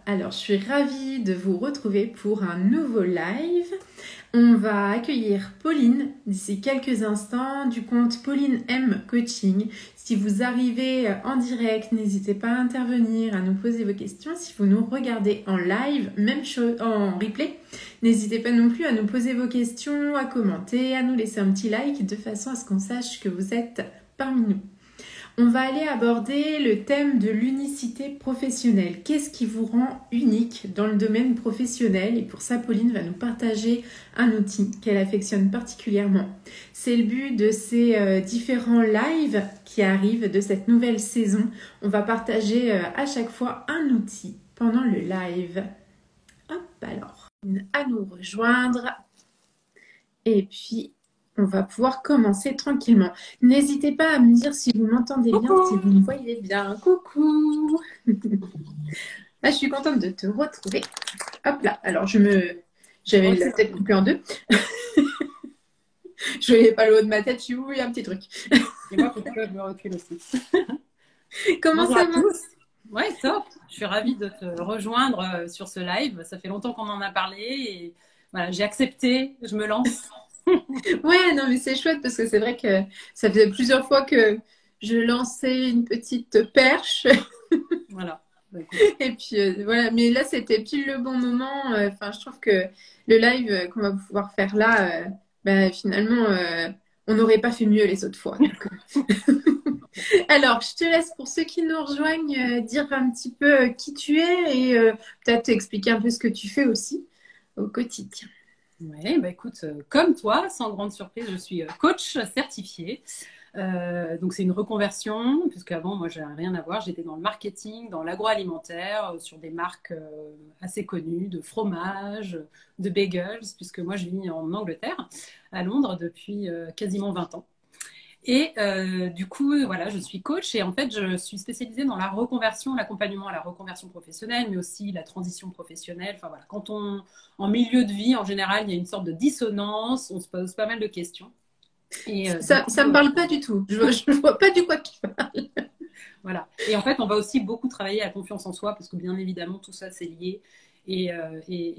Alors je suis ravie de vous retrouver pour un nouveau live. On va accueillir Pauline d'ici quelques instants du compte Pauline M Coaching. Si vous arrivez en direct, n'hésitez pas à intervenir, à nous poser vos questions. Si vous nous regardez en live, même chose en replay, n'hésitez pas non plus à nous poser vos questions, à commenter, à nous laisser un petit like de façon à ce qu'on sache que vous êtes parmi nous. On va aller aborder le thème de l'unicité professionnelle. Qu'est-ce qui vous rend unique dans le domaine professionnel? Et pour ça, Pauline va nous partager un outil qu'elle affectionne particulièrement. C'est le but de ces différents lives qui arrivent de cette nouvelle saison. On va partager à chaque fois un outil pendant le live. Hop, alors, à nous rejoindre. Et puis, on va pouvoir commencer tranquillement. N'hésitez pas à me dire si vous m'entendez bien, si vous me voyez bien. Coucou. Là, je suis contente de te retrouver. Hop là. Alors, j'avais la tête coupée en deux. Je voyais pas le haut de ma tête. Je suis où il y a un petit truc. Et moi, il faut que je me recule aussi. Comment ça va? Ouais, top. Je suis ravie de te rejoindre sur ce live. Ça fait longtemps qu'on en a parlé et voilà, j'ai accepté. Je me lance. Ouais, non, mais c'est chouette parce que c'est vrai que ça faisait plusieurs fois que je lançais une petite perche. Voilà. Et puis voilà, mais là c'était pile le bon moment. Enfin, je trouve que le live qu'on va pouvoir faire là, finalement, on n'aurait pas fait mieux les autres fois. Donc, Alors, je te laisse pour ceux qui nous rejoignent dire un petit peu qui tu es et peut-être expliquer un peu ce que tu fais aussi au quotidien. Oui, bah écoute, comme toi, sans grande surprise, je suis coach certifié. Donc c'est une reconversion, puisque avant moi j'avais rien à voir, j'étais dans le marketing, dans l'agroalimentaire, sur des marques assez connues de fromage, de bagels, puisque moi je vis en Angleterre, à Londres depuis quasiment 20 ans. Et du coup, voilà, je suis coach et en fait, je suis spécialisée dans la reconversion, l'accompagnement à la reconversion professionnelle, mais aussi la transition professionnelle. Enfin voilà, en milieu de vie, en général, il y a une sorte de dissonance, on se pose pas mal de questions. Et ça me parle pas du tout. Je vois pas du quoi tu parles. Voilà. Et en fait, on va aussi beaucoup travailler à la confiance en soi parce que bien évidemment, tout ça, c'est lié. Et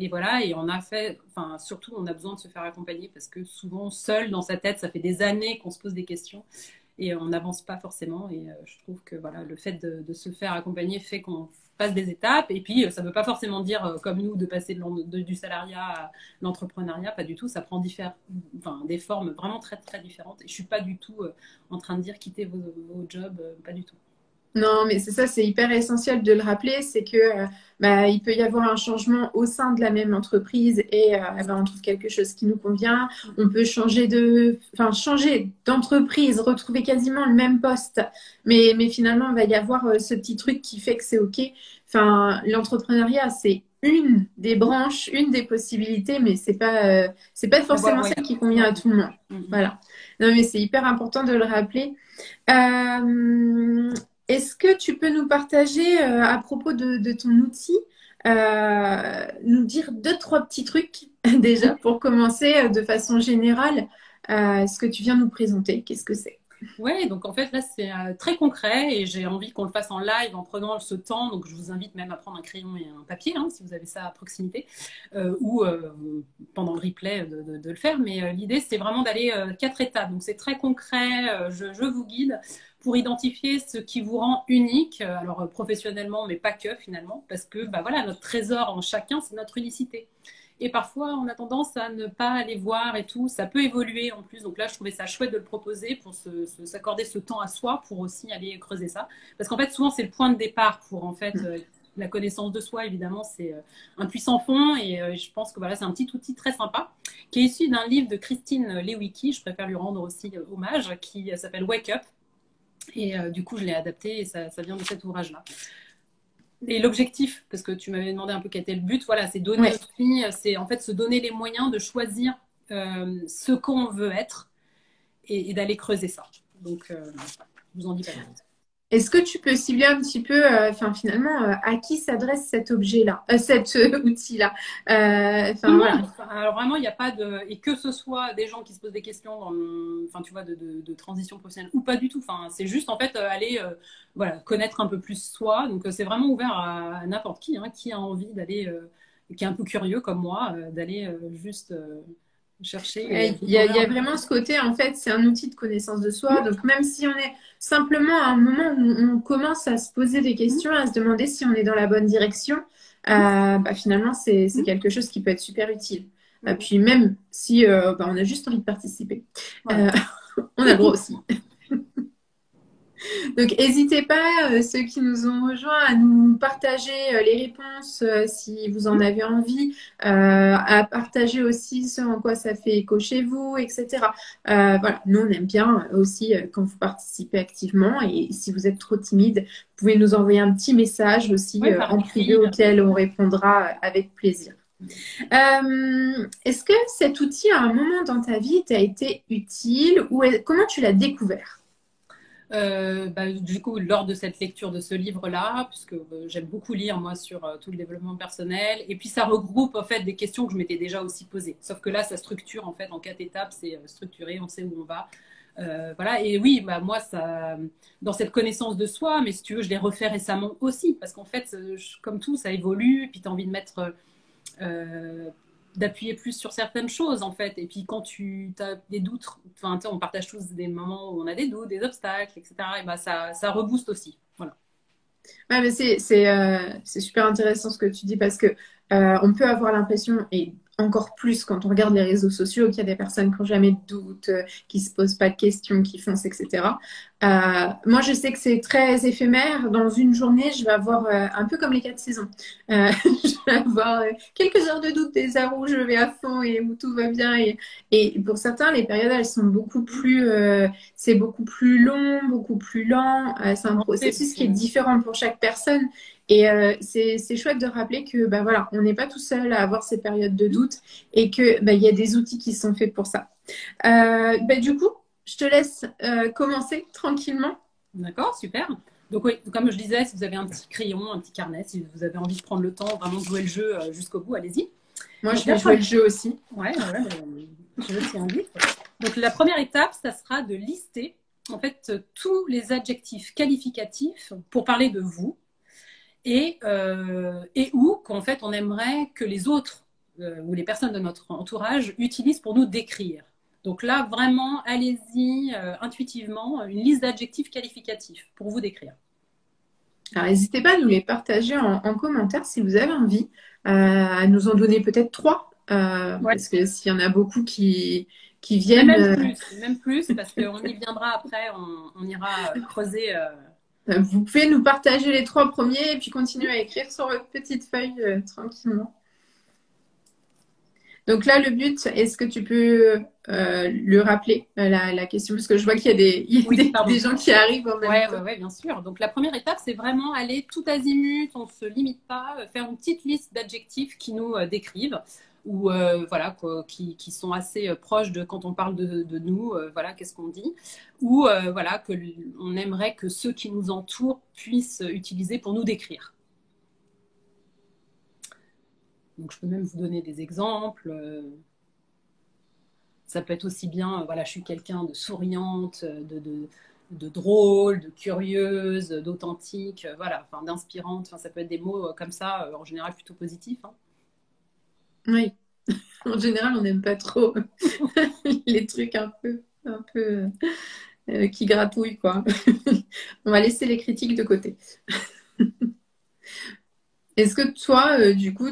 voilà, et on a fait, enfin, surtout, on a besoin de se faire accompagner parce que souvent, seul dans sa tête, ça fait des années qu'on se pose des questions et on n'avance pas forcément. Et je trouve que voilà, le fait de se faire accompagner fait qu'on passe des étapes. Et puis, ça ne veut pas forcément dire, comme nous, de passer du salariat à l'entrepreneuriat, pas du tout. Ça prend des formes vraiment très, très différentes. Et je ne suis pas du tout en train de dire quitter vos jobs, pas du tout. Non, mais c'est ça, c'est hyper essentiel de le rappeler, c'est que il peut y avoir un changement au sein de la même entreprise et on trouve quelque chose qui nous convient. On peut changer d'entreprise, retrouver quasiment le même poste, mais finalement, il va y avoir ce petit truc qui fait que c'est OK. Enfin, l'entrepreneuriat, c'est une des branches, une des possibilités, mais c'est pas forcément celle qui convient à tout le monde. Voilà. Non, mais c'est hyper important de le rappeler. Est-ce que tu peux nous partager à propos de ton outil, nous dire 2-3 petits trucs déjà pour commencer de façon générale ce que tu viens nous présenter? Qu'est-ce que c'est? Ouais, donc en fait là c'est très concret et j'ai envie qu'on le fasse en live en prenant ce temps. Donc je vous invite même à prendre un crayon et un papier si vous avez ça à proximité ou pendant le replay de le faire. Mais l'idée c'est vraiment d'aller 4 étapes. Donc c'est très concret. Je vous guide pour identifier ce qui vous rend unique, alors professionnellement mais pas que finalement, parce que voilà, notre trésor en chacun c'est notre unicité. Et parfois, on a tendance à ne pas aller voir et tout. Ça peut évoluer en plus. Donc là, je trouvais ça chouette de le proposer pour s'accorder ce temps à soi pour aussi aller creuser ça. Parce qu'en fait, souvent, c'est le point de départ pour en fait la connaissance de soi. Évidemment, c'est un puissant fond. Et je pense que voilà, c'est un petit outil très sympa qui est issu d'un livre de Christine Lewicki. Je préfère lui rendre aussi hommage, qui s'appelle Wake Up. Et du coup, je l'ai adapté et ça vient de cet ouvrage-là. Et l'objectif, parce que tu m'avais demandé un peu quel était le but, voilà, c'est donner aussi, c'est en fait se donner les moyens de choisir ce qu'on veut être et d'aller creuser ça. Donc, je vous en dis pas plus. Est-ce que tu peux cibler un petit peu, enfin finalement, à qui s'adresse cet objet-là, cet outil-là? Tout Enfin le voilà. monde. Alors vraiment, il n'y a pas de... Et que ce soit des gens qui se posent des questions enfin, tu vois, de transition professionnelle ou pas du tout. Enfin, c'est juste, en fait, aller voilà, connaître un peu plus soi. Donc, c'est vraiment ouvert à n'importe qui, hein, qui a envie d'aller, qui est un peu curieux comme moi, d'aller juste chercher et Ouais, il y découvrir un a peu. vraiment ce côté, en fait, c'est un outil de connaissance de soi. Donc, même si on est simplement à un moment où on commence à se poser des questions, à se demander si on est dans la bonne direction, bah, finalement, c'est quelque chose qui peut être super utile. Puis même si bah, on a juste envie de participer, Voilà. euh, on a le droit aussi. Donc, n'hésitez pas, ceux qui nous ont rejoints, à nous partager les réponses si vous en avez envie, à partager aussi ce en quoi ça fait écho chez vous, etc. Voilà, nous, on aime bien aussi quand vous participez activement. Et si vous êtes trop timide, vous pouvez nous envoyer un petit message aussi Ouais, par en privé écrit. auquel on répondra avec plaisir. Est-ce que cet outil, à un moment dans ta vie, t'a été utile ou comment tu l'as découvert? Bah, du coup, lors de cette lecture de ce livre-là, puisque j'aime beaucoup lire moi sur tout le développement personnel, et puis ça regroupe en fait des questions que je m'étais déjà aussi posées. Sauf que là, ça structure en fait en 4 étapes, c'est structuré, on sait où on va. Voilà. Et oui, bah moi, ça, dans cette connaissance de soi, mais si tu veux, je l'ai refait récemment aussi, parce qu'en fait, comme tout, ça évolue, puis tu as envie de mettre euh, d'appuyer plus sur certaines choses en fait. Et puis quand tu as des doutes, enfin, on partage tous des moments où on a des doutes, des obstacles, etc. Et bah, ça rebooste aussi. Voilà. Ouais, mais c'est super intéressant ce que tu dis parce que on peut avoir l'impression, et encore plus quand on regarde les réseaux sociaux, qu'il y a des personnes qui n'ont jamais de doute, qui se posent pas de questions, qui foncent, etc. Moi, je sais que c'est très éphémère. Dans une journée, je vais avoir un peu comme les 4 saisons. Je vais avoir quelques heures de doute, des heures où je vais à fond et où tout va bien. Et pour certains, les périodes, elles sont beaucoup plus c'est beaucoup plus long, beaucoup plus lent. C'est un processus qui est différent pour chaque personne. Et c'est chouette de rappeler que bah, voilà, on n'est pas tout seul à avoir ces périodes de doute et que bah, il y a des outils qui sont faits pour ça. Bah, du coup, je te laisse commencer tranquillement. D'accord, super. Donc oui, comme je disais, si vous avez un petit crayon, un petit carnet, si vous avez envie de prendre le temps vraiment de jouer le jeu jusqu'au bout, allez-y. Moi, Donc je vais jouer le jeu aussi. ouais, ouais, je aussi invite. Donc la première étape, ça sera de lister en fait tous les adjectifs qualificatifs pour parler de vous et où qu'en fait on aimerait que les autres ou les personnes de notre entourage utilisent pour nous décrire. Donc là, vraiment, allez-y intuitivement, une liste d'adjectifs qualificatifs pour vous décrire. Alors, n'hésitez pas à nous les partager en commentaire si vous avez envie, à nous en donner peut-être 3, Ouais. parce que s'il y en a beaucoup qui viennent, Même plus, parce qu'on y viendra après, on ira creuser. vous pouvez nous partager les 3 premiers et puis continuer à écrire sur votre petite feuille tranquillement. Donc là, le but, est-ce que tu peux le rappeler, la question? Parce que je vois qu'il y a des gens qui arrivent en même temps. Ouais, bien sûr. Donc la première étape, c'est vraiment aller tout azimut, on ne se limite pas, faire une petite liste d'adjectifs qui nous décrivent ou voilà, qui sont assez proches de quand on parle de nous, voilà, qu'est-ce qu'on dit, ou voilà, on aimerait que ceux qui nous entourent puissent utiliser pour nous décrire. Donc je peux même vous donner des exemples. Ça peut être aussi bien, voilà, je suis quelqu'un de souriante, de drôle, de curieuse, d'authentique, voilà, enfin d'inspirante. Enfin, ça peut être des mots comme ça, en général plutôt positifs. Hein. Oui, en général, on n'aime pas trop les trucs un peu qui gratouillent, quoi. On va laisser les critiques de côté. Est-ce que toi, du coup,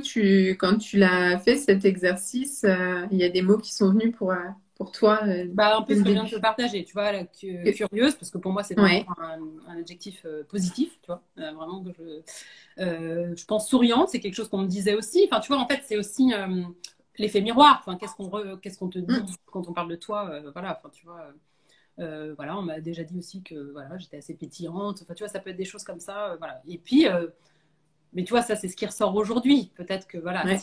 quand tu l'as fait cet exercice, il y a des mots qui sont venus pour toi Bah, un peu dès ce le que je viens de te début? partager, tu vois, curieuse, parce que pour moi, c'est vraiment Ouais, un adjectif positif, tu vois, vraiment que je pense souriante, c'est quelque chose qu'on me disait aussi. Enfin, tu vois, en fait, c'est aussi l'effet miroir. Enfin, qu'est-ce qu'on te dit mm, quand on parle de toi, voilà, enfin, tu vois. Voilà, on m'a déjà dit aussi que voilà, j'étais assez pétillante. Enfin, tu vois, ça peut être des choses comme ça. Voilà. Et puis, mais tu vois, ça, c'est ce qui ressort aujourd'hui. Peut-être que voilà, ouais.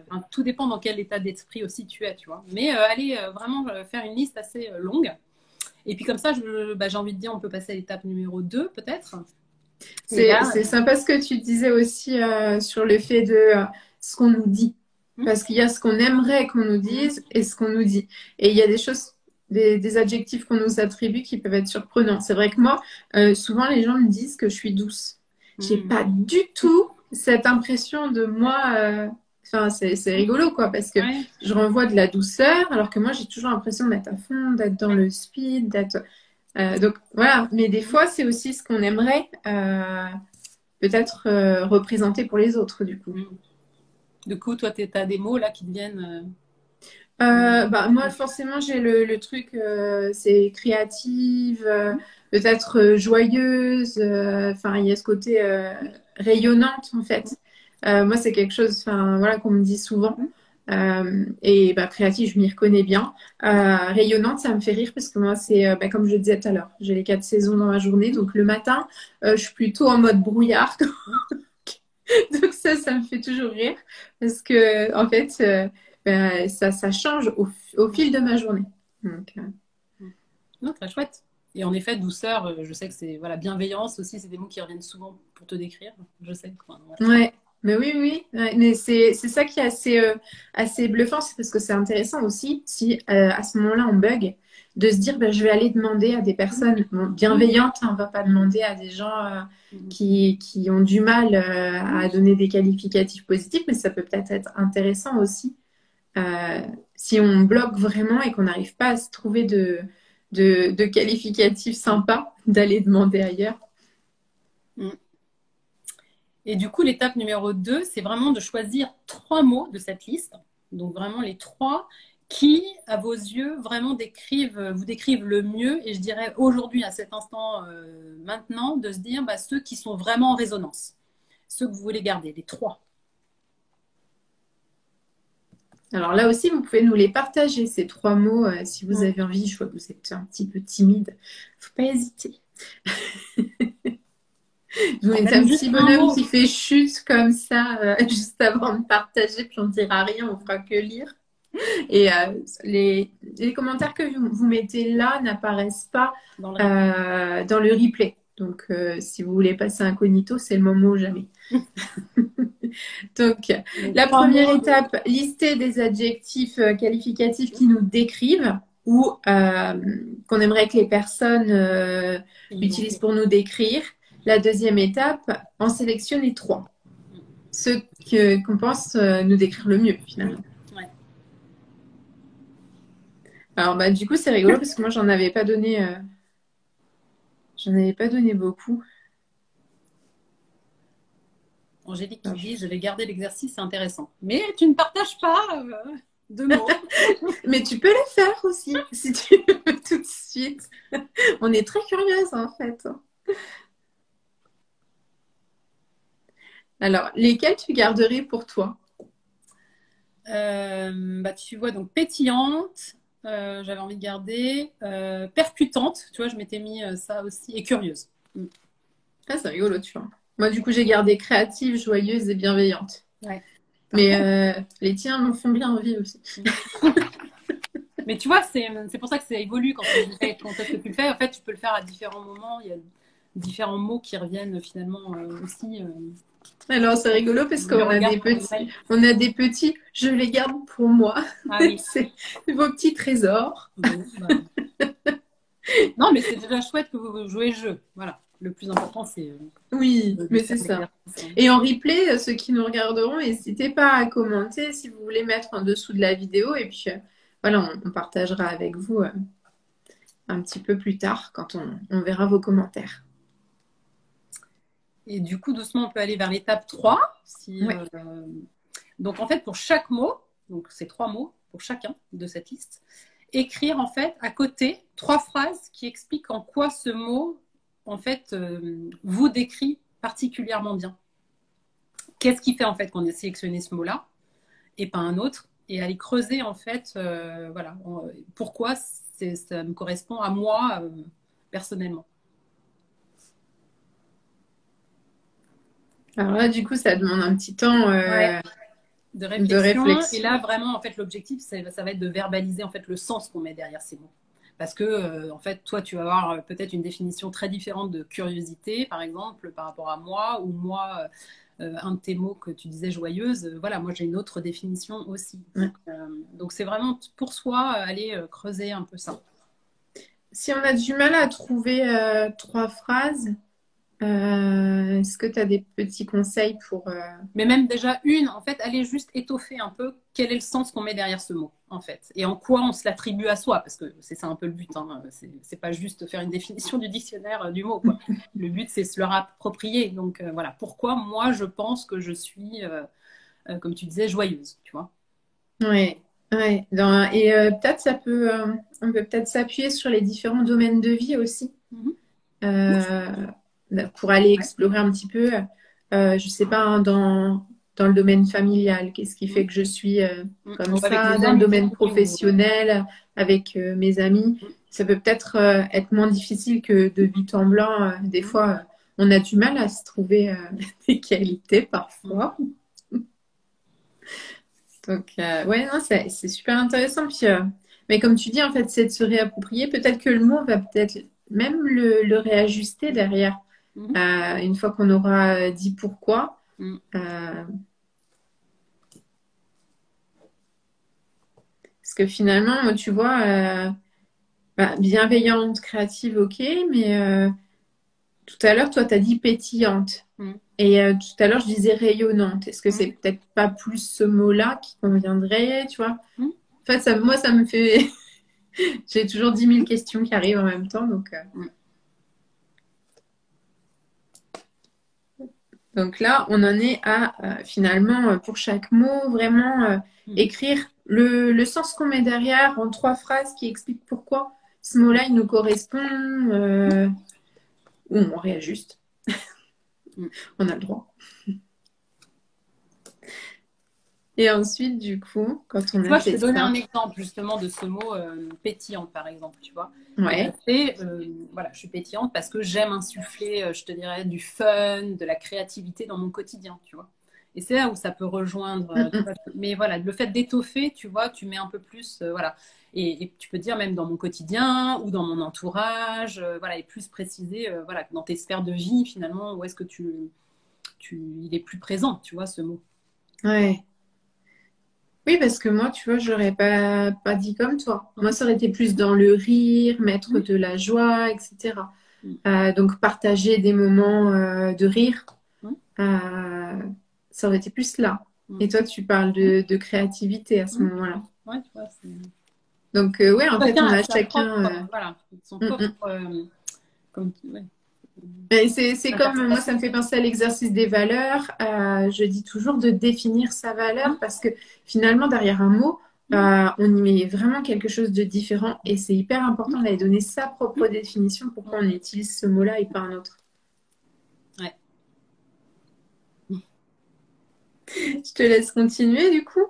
enfin, tout dépend dans quel état d'esprit aussi tu es, tu vois. Mais allez vraiment faire une liste assez longue. Et puis comme ça, j'ai envie de dire, on peut passer à l'étape numéro 2 peut-être. C'est sympa ce que tu disais aussi sur le fait de ce qu'on nous dit. Parce qu'il y a ce qu'on aimerait qu'on nous dise et ce qu'on nous dit. Et il y a des choses, des adjectifs qu'on nous attribue qui peuvent être surprenants. C'est vrai que moi, souvent les gens me disent que je suis douce. J'ai pas du tout cette impression de moi. Enfin, c'est rigolo, quoi, parce que je renvoie de la douceur, alors que moi, j'ai toujours l'impression d'être à fond, d'être dans le speed, d'être. Donc voilà, mais des fois, c'est aussi ce qu'on aimerait peut-être représenter pour les autres, du coup. Du coup, toi, tu as des mots là qui te viennent. Moi, forcément, j'ai le truc, c'est créative, peut-être joyeuse. Enfin, il y a ce côté rayonnante, en fait. Moi, c'est quelque chose, enfin, voilà, qu'on me dit souvent. Et créative, je m'y reconnais bien. Rayonnante, ça me fait rire parce que moi, c'est comme je le disais tout à l'heure, j'ai les 4 saisons dans ma journée. Donc le matin, je suis plutôt en mode brouillard. Donc ça me fait toujours rire parce que en fait, ça change au fil de ma journée. Donc, Non, très chouette. Et en effet, douceur, je sais que c'est bienveillance aussi, c'est des mots qui reviennent souvent pour te décrire. Je sais. Ouais, mais oui. Ouais, mais c'est ça qui est assez bluffant, c'est parce que c'est intéressant aussi si à ce moment-là on bug, de se dire je vais aller demander à des personnes bienveillantes, hein, on va pas demander à des gens qui ont du mal à donner des qualificatifs positifs, mais ça peut peut-être être intéressant aussi si on bloque vraiment et qu'on n'arrive pas à se trouver de qualificatifs sympas, d'aller demander ailleurs. Et du coup, l'étape numéro 2, c'est vraiment de choisir 3 mots de cette liste. Donc vraiment les 3 qui, à vos yeux, vraiment vous décrivent le mieux. Et je dirais aujourd'hui, à cet instant, maintenant, de se dire ceux qui sont vraiment en résonance. Ceux que vous voulez garder, les 3. Alors là aussi, vous pouvez nous les partager, ces 3 mots, si vous avez envie. Je vois que vous êtes un petit peu timide. Faut pas hésiter. Vous mettez un petit bonhomme qui fait chute comme ça, juste avant de partager, puis on ne dira rien, on fera que lire. Et les commentaires que vous mettez là n'apparaissent pas dans le replay. Donc, si vous voulez passer incognito, c'est le moment ou jamais. Donc, la première étape, lister des adjectifs qualificatifs qui nous décrivent ou qu'on aimerait que les personnes utilisent pour nous décrire. La deuxième étape, en sélectionner 3. Ceux qu'on pense nous décrire le mieux, finalement. Ouais. Alors, du coup, c'est rigolo parce que moi, j'en avais pas donné beaucoup. Angélique qui dit, je vais garder l'exercice, c'est intéressant. Mais tu ne partages pas de mots. Mais tu peux les faire aussi, si tu veux, tout de suite. On est très curieuse, en fait. Alors, lesquels tu garderais pour toi? Tu vois, donc pétillante, j'avais envie de garder. Percutante, tu vois, je m'étais mis ça aussi. Et curieuse. Ah, c'est rigolo, tu vois. Moi, du coup, j'ai gardé créative, joyeuse et bienveillante. Ouais. Mais les tiens me font bien envie aussi. Mais tu vois, c'est pour ça que ça évolue quand est-ce que tu le fais. En fait, tu peux le faire à différents moments. Il y a différents mots qui reviennent finalement aussi. Alors, c'est rigolo parce qu'on a des petits, je les garde pour moi. Ah oui. C'est vos petits trésors. Non, mais c'est déjà chouette que vous jouez le jeu. Voilà. Le plus important, c'est. Oui, mais c'est ça. Et en replay, ceux qui nous regarderont, n'hésitez pas à commenter si vous voulez mettre en dessous de la vidéo. Et puis, voilà, on partagera avec vous un petit peu plus tard quand on verra vos commentaires. Et du coup, doucement, on peut aller vers l'étape 3. Donc, en fait, pour chaque mot, donc c'est 3 mots pour chacun de cette liste, écrire en fait à côté 3 phrases qui expliquent en quoi ce mot, en fait, vous décrit particulièrement bien. Qu'est-ce qui fait en fait qu'on a sélectionné ce mot-là et pas un autre, et aller creuser en fait, pourquoi ça me correspond à moi personnellement. Alors là, du coup, ça demande un petit temps de réflexion. Et là, vraiment, en fait, l'objectif, ça va être de verbaliser en fait le sens qu'on met derrière ces mots. Parce que, en fait, toi, tu vas avoir peut-être une définition très différente de curiosité, par exemple, par rapport à moi, ou moi, un de tes mots que tu disais joyeuse, voilà, moi j'ai une autre définition aussi. Donc c'est vraiment pour soi aller creuser un peu ça. Si on a du mal à trouver trois phrases, est-ce que tu as des petits conseils pour... Mais même déjà une, en fait, aller juste étoffer un peu quel est le sens qu'on met derrière ce mot, en fait, et en quoi on se l'attribue à soi, parce que c'est ça un peu le but, hein. C'est pas juste faire une définition du dictionnaire du mot, quoi. Le but, c'est se le approprier. Donc voilà, pourquoi moi je pense que je suis, comme tu disais, joyeuse, tu vois. Ouais, ouais. Et peut-être ça peut, on peut peut-être s'appuyer sur les différents domaines de vie aussi. Mhm. Euh, pour aller Ouais. explorer un petit peu, je sais pas, hein, dans le domaine familial, qu'est-ce qui fait que je suis comme Ou avec ça, mes dans le amis, domaine ou... professionnel, avec mes amis. Ça peut peut-être être moins difficile que de but en blanc. Des fois, on a du mal à se trouver des qualités parfois. Donc, ouais, non, c'est super intéressant. Puis, mais comme tu dis, en fait, c'est de se réapproprier. Peut-être que le mot va peut-être même le réajuster derrière. Mhm. Une fois qu'on aura dit pourquoi. Mhm. Euh, parce que finalement, moi, tu vois, bienveillante, créative, ok, mais tout à l'heure, toi, tu as dit pétillante. Mhm. Et tout à l'heure, je disais rayonnante. Est-ce que c'est Mhm. peut-être pas plus ce mot-là qui conviendrait, tu vois? Mhm. En fait, moi, ça me fait... J'ai toujours 10 000 questions qui arrivent en même temps, Mhm. donc là, on en est à finalement, pour chaque mot, vraiment Mhm. écrire le sens qu'on met derrière en trois phrases qui expliquent pourquoi ce mot-là, il nous correspond, ou on réajuste, Mhm. on a le droit. Et ensuite, du coup, quand on Tu a vois, je fait peux donner un ça, exemple justement de ce mot pétillante, par exemple, tu vois. ouais, Voilà, je suis pétillante parce que j'aime insuffler, je te dirais, du fun, de la créativité dans mon quotidien, tu vois. Et c'est là où ça peut rejoindre, mm, tu mm, vois. Mais voilà, le fait d'étoffer, tu vois, tu mets un peu plus, voilà. Et tu peux dire même dans mon quotidien ou dans mon entourage, voilà, et plus préciser, voilà, dans tes sphères de vie, finalement, où est-ce que il est plus présent, tu vois, ce mot. ouais. Oui, parce que moi, tu vois, j'aurais pas dit comme toi. Moi, Mhm. ça aurait été plus dans le rire, mettre Mhm. de la joie, etc. Donc, partager des moments de rire. Mhm. Euh, Ça aurait été plus là. Mhm. Et toi, tu parles de créativité à ce Mhm. moment-là. Ouais, tu vois, c'est... Donc, ouais, en fait, Chacun on a a sa propre, chacun. voilà, son Mm, propre, mm. ouais, Et c'est comme, moi, ça interprétation. me fait penser à l'exercice des valeurs. Je dis toujours de définir sa valeur Mhm. parce que finalement, derrière un mot, Mhm. on y met vraiment quelque chose de différent et c'est hyper important d'aller donner sa propre Mhm. définition pourquoi on Mhm. utilise ce mot-là et pas un autre. Ouais. Je te laisse continuer du coup.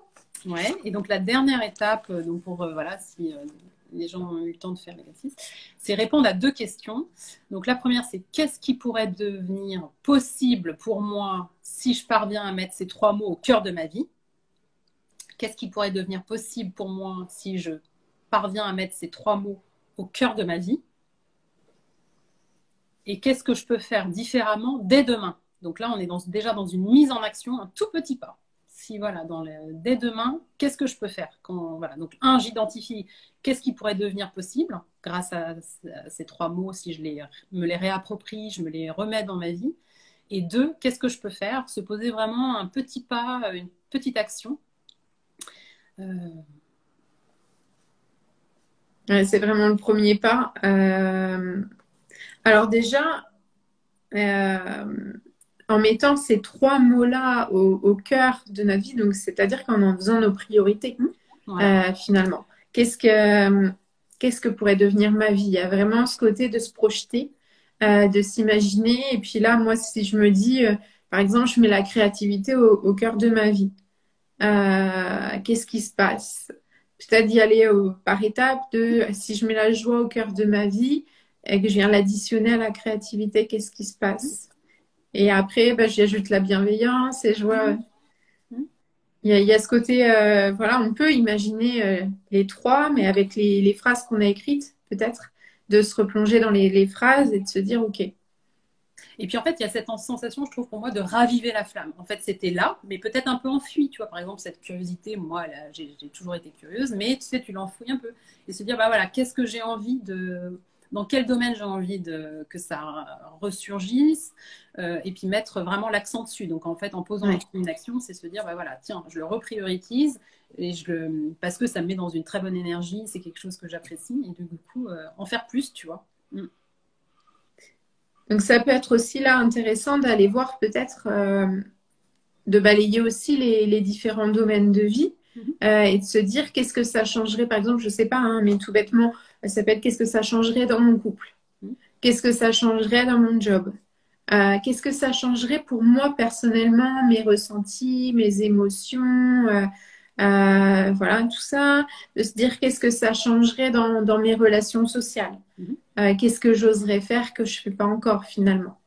Ouais. Et donc la dernière étape, donc pour voilà, si les gens ont eu le temps de faire l'exercice, c'est répondre à deux questions. Donc la première, c'est qu'est-ce qui pourrait devenir possible pour moi si je parviens à mettre ces trois mots au cœur de ma vie? Qu'est-ce qui pourrait devenir possible pour moi si je parviens à mettre ces trois mots au cœur de ma vie? Et qu'est-ce que je peux faire différemment dès demain? Donc là, on est déjà dans une mise en action, un tout petit pas. Si voilà, dès demain, qu'est-ce que je peux faire voilà. Donc j'identifie qu'est-ce qui pourrait devenir possible grâce à ces trois mots, si me les réapproprie, je me les remets dans ma vie. Et deux, qu'est-ce que je peux faire? Se poser vraiment un petit pas, une petite action. Euh, Ouais, c'est vraiment le premier pas. Alors déjà, euh, en mettant ces trois mots-là au cœur de notre vie, donc c'est-à-dire qu'en faisant nos priorités, voilà. finalement. Qu'est-ce que pourrait devenir ma vie? Il y a vraiment ce côté de se projeter, de s'imaginer. Et puis là, moi, si je me dis, par exemple, je mets la créativité au cœur de ma vie, qu'est-ce qui se passe? Peut-être d'y aller par étapes de si je mets la joie au cœur de ma vie et que je viens l'additionner à la créativité, qu'est-ce qui se passe? Et après, bah, j'y ajoute la bienveillance et je vois il y a ce côté, voilà, on peut imaginer les trois, mais avec les phrases qu'on a écrites, peut-être, de se replonger dans les phrases et de se dire, OK. Et puis en fait, il y a cette sensation, je trouve, pour moi, de raviver la flamme. En fait, c'était là, mais peut-être un peu enfui. Tu vois, par exemple, cette curiosité, moi, j'ai toujours été curieuse, mais tu sais, tu l'enfouis un peu. Et se dire, bah voilà, qu'est-ce que j'ai envie de. Dans quel domaine j'ai envie que ça ressurgisse, et puis mettre vraiment l'accent dessus. Donc en fait, en posant une action, c'est se dire, bah voilà, tiens, je le reprioritise, parce que ça me met dans une très bonne énergie, c'est quelque chose que j'apprécie, et du coup, en faire plus, tu vois. Donc ça peut être aussi là intéressant d'aller voir peut-être, de balayer aussi les différents domaines de vie et de se dire qu'est-ce que ça changerait, par exemple, je sais pas, hein, mais tout bêtement, ça peut être qu'est-ce que ça changerait dans mon couple, qu'est-ce que ça changerait dans mon job, qu'est-ce que ça changerait pour moi personnellement, mes ressentis, mes émotions, voilà, tout ça, de se dire qu'est-ce que ça changerait dans mes relations sociales. Qu'est-ce que j'oserais faire que je ne fais pas encore finalement.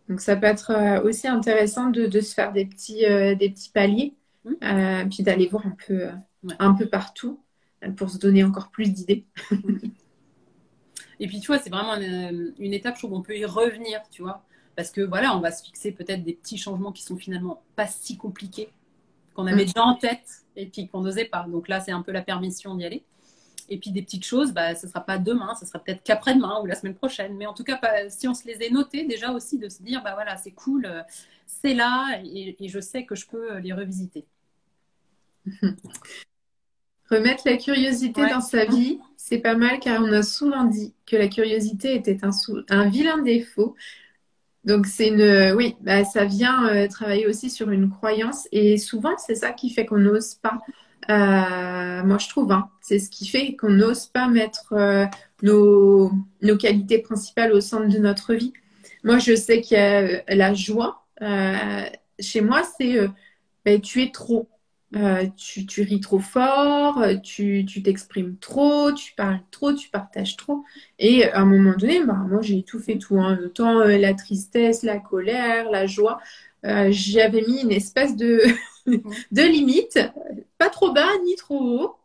Donc ça peut être aussi intéressant de se faire des petits paliers, puis d'aller voir un peu partout pour se donner encore plus d'idées. Et puis tu vois, c'est vraiment une étape, je trouve, on peut y revenir, tu vois. Parce que voilà, on va se fixer peut-être des petits changements qui sont finalement pas si compliqués, qu'on avait déjà en tête et puis qu'on n'osait pas. Donc là, c'est un peu la permission d'y aller. Et puis des petites choses, bah, ce ne sera pas demain, ce sera peut-être qu'après-demain ou la semaine prochaine. Mais en tout cas, si on se les est notées, déjà aussi de se dire, bah voilà, c'est cool, c'est là et je sais que je peux les revisiter. Remettre la curiosité dans sa vie, c'est pas mal car on a souvent dit que la curiosité était un vilain défaut. Donc oui, bah, ça vient travailler aussi sur une croyance et souvent c'est ça qui fait qu'on n'ose pas. Moi je trouve, hein, c'est ce qui fait qu'on n'ose pas mettre nos qualités principales au centre de notre vie. Moi je sais qu'il y a la joie. Chez moi c'est ben, tu es trop. Tu ris trop fort, tu t'exprimes trop, tu parles trop, tu partages trop. Et à un moment donné, bah, moi j'ai tout fait tout, hein. Autant la tristesse, la colère, la joie. J'avais mis une espèce de limite, pas trop bas ni trop haut,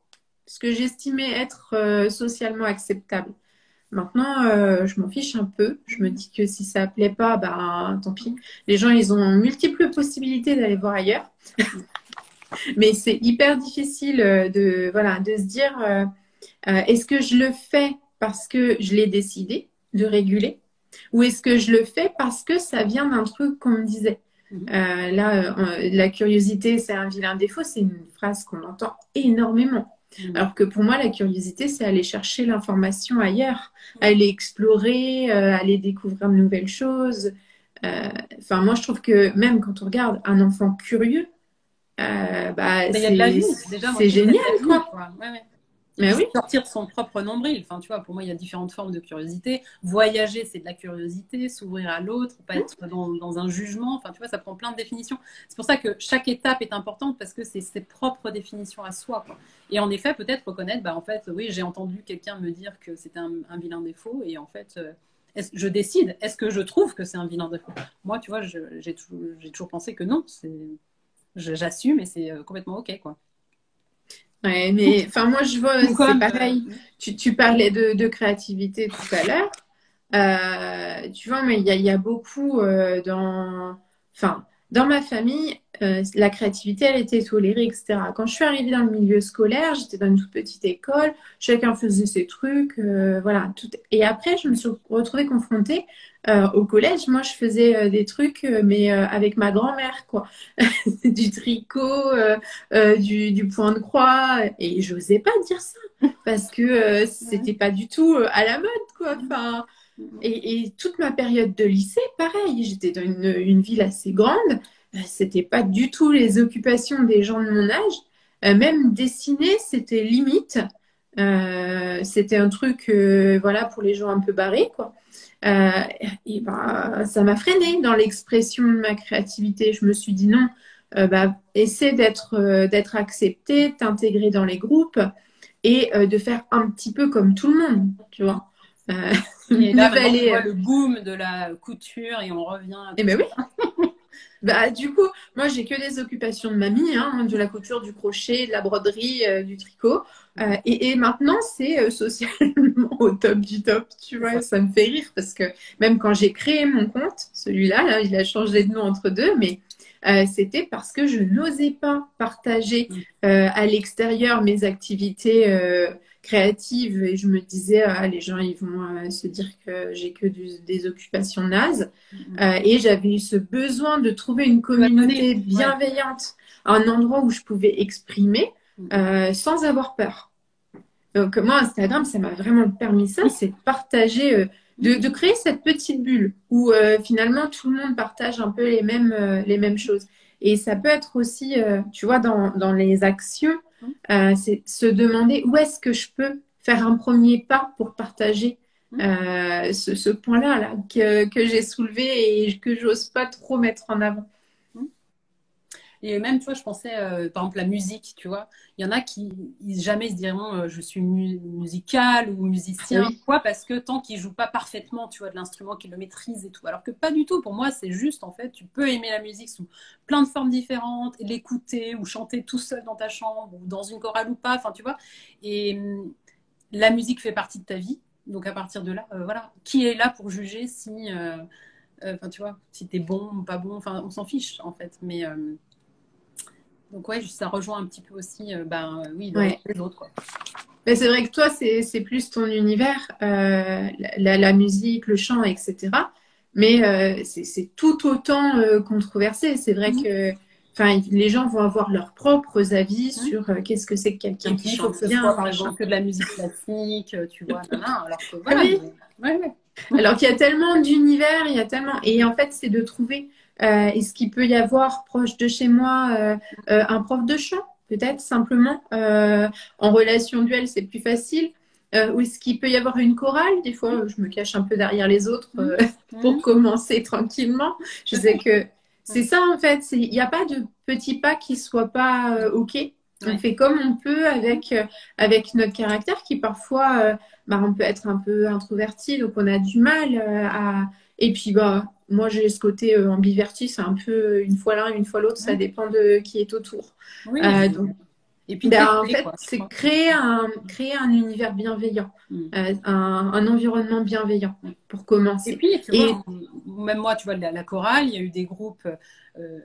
ce que j'estimais être socialement acceptable. Maintenant, je m'en fiche un peu. Je me dis que si ça plaît pas, bah tant pis. Les gens, ils ont multiples possibilités d'aller voir ailleurs. Mais c'est hyper difficile de se dire est-ce que je le fais parce que je l'ai décidé de réguler ou est-ce que je le fais parce que ça vient d'un truc qu'on me disait. La curiosité, c'est un vilain défaut, c'est une phrase qu'on entend énormément. Alors que pour moi, la curiosité, c'est aller chercher l'information ailleurs, aller explorer, aller découvrir de nouvelles choses. Enfin, moi, je trouve que même quand on regarde un enfant curieux, bah, il y a de la vie, déjà, c'est génial, quoi. Ouais. Mais oui. Sortir de son propre nombril. Enfin, tu vois, pour moi, il y a différentes formes de curiosité. Voyager, c'est de la curiosité. S'ouvrir à l'autre, pas être dans un jugement. Enfin, tu vois, ça prend plein de définitions. C'est pour ça que chaque étape est importante parce que c'est ses propres définitions à soi, quoi. Et en effet, peut-être reconnaître, bah, en fait, oui, j'ai entendu quelqu'un me dire que c'était un vilain défaut. Et en fait, je décide, est-ce que je trouve que c'est un vilain défaut? Moi, tu vois, j'ai toujours pensé que non. J'assume et c'est complètement OK, quoi. Ouais, mais enfin moi je vois, c'est pareil. Tu parlais de créativité tout à l'heure. Tu vois, mais il y a beaucoup dans ma famille, la créativité, elle était tolérée, etc. Quand je suis arrivée dans le milieu scolaire, j'étais dans une toute petite école, chacun faisait ses trucs, voilà. Et après, je me suis retrouvée confrontée au collège. Moi, je faisais des trucs, mais avec ma grand-mère, quoi. Du tricot, du point de croix, et j'osais pas dire ça parce que c'était pas du tout à la mode, quoi. Enfin. Et toute ma période de lycée, pareil, j'étais dans une ville assez grande, c'était pas du tout les occupations des gens de mon âge. Même dessiner, c'était limite. C'était un truc, voilà, pour les gens un peu barrés, quoi. Et bah, ça m'a freinée dans l'expression de ma créativité. Je me suis dit non, bah, essaie d'être accepté, t'intégrer dans les groupes et de faire un petit peu comme tout le monde, tu vois. Et là, maintenant, on voit le boom de la couture et on revient à Eh ben oui. Bah, du coup, moi, j'ai que des occupations de mamie, hein, de la couture, du crochet, de la broderie, du tricot. Et maintenant, c'est socialement au top du top, tu C'est vois. ça. Ça me fait rire parce que même quand j'ai créé mon compte, celui-là, là, il a changé de nom entre deux, mais c'était parce que je n'osais pas partager Mm. à l'extérieur mes activités créatives et je me disais, ah, les gens, ils vont se dire que j'ai que des occupations nazes. Mm. Et j'avais eu ce besoin de trouver une Cloisonner. communauté Ouais. bienveillante, un endroit où je pouvais exprimer Mm. sans avoir peur. Donc moi, Instagram, ça m'a vraiment permis ça, Oui. c'est de partager, Mm. de créer cette petite bulle où finalement tout le monde partage un peu les mêmes choses. Et ça peut être aussi, tu vois, dans les actions, Mm. c'est se demander où est-ce que je peux faire un premier pas pour partager Mm. ce point-là là, que j'ai soulevé et que j'ose pas trop mettre en avant. Mm. Et même, tu vois, je pensais, par exemple, la musique, tu vois. Il y en a qui jamais ils se diront je suis musical ou Ah musicien. oui, Pourquoi? Parce que tant qu'ils jouent pas parfaitement, tu vois, de l'instrument, qu'ils le maîtrisent et tout. Alors que pas du tout. Pour moi, c'est juste, en fait, tu peux aimer la musique sous plein de formes différentes, et l'écouter ou chanter tout seul dans ta chambre ou dans une chorale ou pas. Enfin, tu vois. Et la musique fait partie de ta vie. Donc à partir de là, voilà. Qui est là pour juger si, enfin, tu vois, si t'es bon ou pas bon. Enfin, on s'en fiche, en fait. Mais donc ouais, ça rejoint un petit peu aussi, oui, le regard ouais. des autres, quoi. Mais c'est vrai que toi, c'est plus ton univers, la musique, le chant, etc. Mais c'est tout autant controversé. C'est vrai Mhm. que enfin, les gens vont avoir leurs propres avis Mhm. sur qu'est-ce que c'est que Et quelqu'un qui puis il faut chante que ce soit bien, par machin. exemple que de la musique classique, tu vois, alors que Ah voilà, oui, ouais, ouais. alors qu'il y a tellement d'univers, il y a tellement... Et en fait, c'est de trouver, est-ce qu'il peut y avoir proche de chez moi un prof de chant, peut-être simplement. En relation duel, c'est plus facile. Ou est-ce qu'il peut y avoir une chorale? Des fois, je me cache un peu derrière les autres Mhm. pour Mhm. commencer tranquillement. Je C'est ça. sais que c'est ça, en fait. Il n'y a pas de petits pas qui ne soient pas OK. On Ouais. fait comme on peut avec notre caractère qui parfois bah, on peut être un peu introverti, donc on a du mal à. Et puis, bah, moi, j'ai ce côté ambiverti, c'est un peu une fois l'un, une fois l'autre, ça Mhm. dépend de qui est autour. Oui, et puis, Donc, et puis ben, en tester, fait, quoi, je c'est crois. créer un univers bienveillant, Mhm. un environnement bienveillant Mhm. pour Et commencer. puis, tu Et vois, même moi, tu vois, la chorale, il y a eu des groupes euh,